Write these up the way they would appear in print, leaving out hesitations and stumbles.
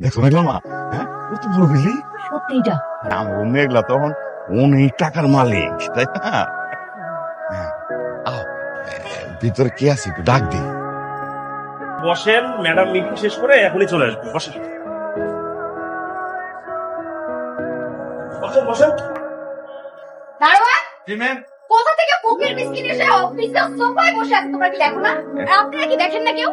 দেখো মেঘলা মা, হ্যাঁ কত বড় বিল্ডিং। সত্যিটা আমার মেঘলা তখন অনেক টাকার মালিক, তাই না? হ্যাঁ। আও, ভিতরে কে আছে একটু ডাক দি। বসেন, ম্যাডাম মিটিং শেষ করে এখনই চলে আসবে। বসেন বসেন বসেন। দারোয়ান, জি ম্যাম। কোথা থেকে ফকির মিসকিন এসে অফিসে সোফায় বসে আছে, তোমরা কি দেখো না? আর আপনারা কি দেখেন না কেউ?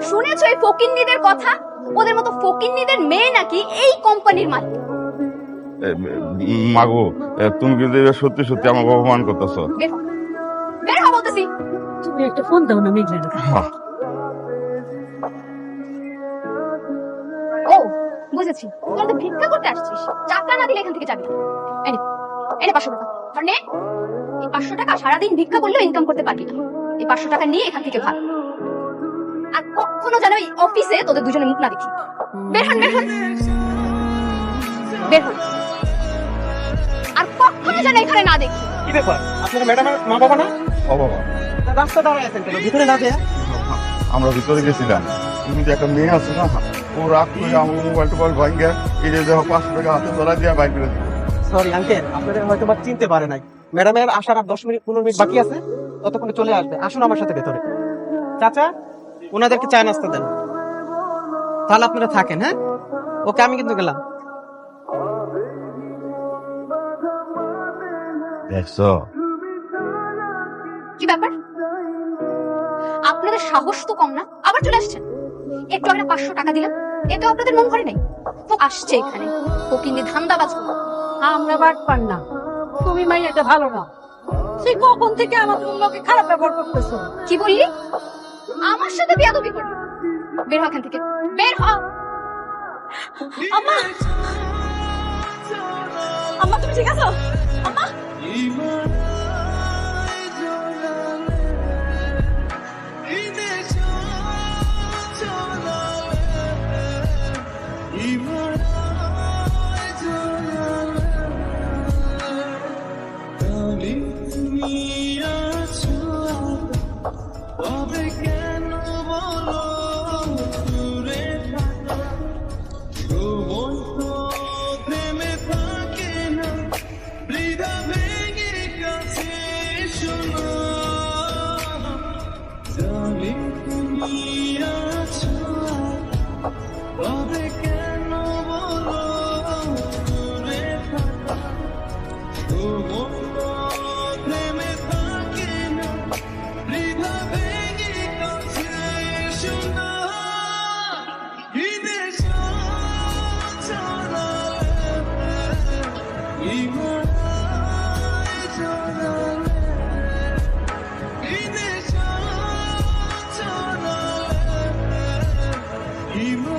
শুনেছো এই ফকিন্নিদের কথা? ওদের মতো ফকিন্নিদের মেয়ে নাকি এই কোম্পানির মালিক। মাগো, তুমি কিন্তু এবার সত্যি সত্যি আমাকে অপমান করতেছো। বের হও, বের হও বলতেছি। তুমি একটা ফোন দাও না মেঘলাটা। ও বুঝেছি, তোরা তো ভিক্ষা করতে আসছিস। টাকা না দিলে এখান থেকে যাবি না। এই নে, এই নে 500 টাকা। আর নে, এই 500 টাকা সারাদিন ভিক্ষা করলেও ইনকাম করতে পারবি না। এই 500 টাকা নিয়ে এখান থেকে ভাগ। আর কখনো যেন এই অফিসে তোদের দুজনে মুখ না দেখি। বের হন, বের হন, বের হন। আর কখনো যেন এখানে না দেখি। কি ব্যাপার, আপনারা ম্যাডামের মা বাবা না? ও বাবা, রাস্তা দাঁড়ায় আছেন কেন? ভিতরে না যায়? আমরা ভিতরে গেছিলাম, তুমি যে একটা মেয়ে আছে না, ও রাগ করে আমার মোবাইল টোবাইল ভাঙ্গে এই যে দেখো 500 টাকা হাতে ধরা দিয়ে বাইক করে দিল। সরি আঙ্কেল, আপনাদের হয়তো বা চিনতে পারে নাই। ম্যাডামের আসার আর 10-15 মিনিট বাকি আছে, ততক্ষণে চলে আসবে। আসুন আমার সাথে ভেতরে। চাচা, ওনাদেরকে চা নাস্তা দেন। তাহলে আপনারা থাকেন। হ্যাঁ, ওকে, আমি কিন্তু গেলাম। দেখছো, কি ব্যাপার? আপনাদের সাহস তো কম না, আবার চলে আসছেন। একটু আগে 500 টাকা দিলাম, এতে আপনাদের মন ভরে নাই? তো আসছে এখানে ফকিন্নি ধান্দাবাজ। আমরা বাট পান না, তুমি মাইয়াটা ভালো না। সে কখন থেকে আমাদের লোকে খারাপ ব্যবহার করতেছো। কি বললি? আমার সাথে বেয়াদবি করলি? বের হ এখান থেকে, বের হ। আম্মা, আম্মা তুমি ঠিক আছো? আম্মা, Iman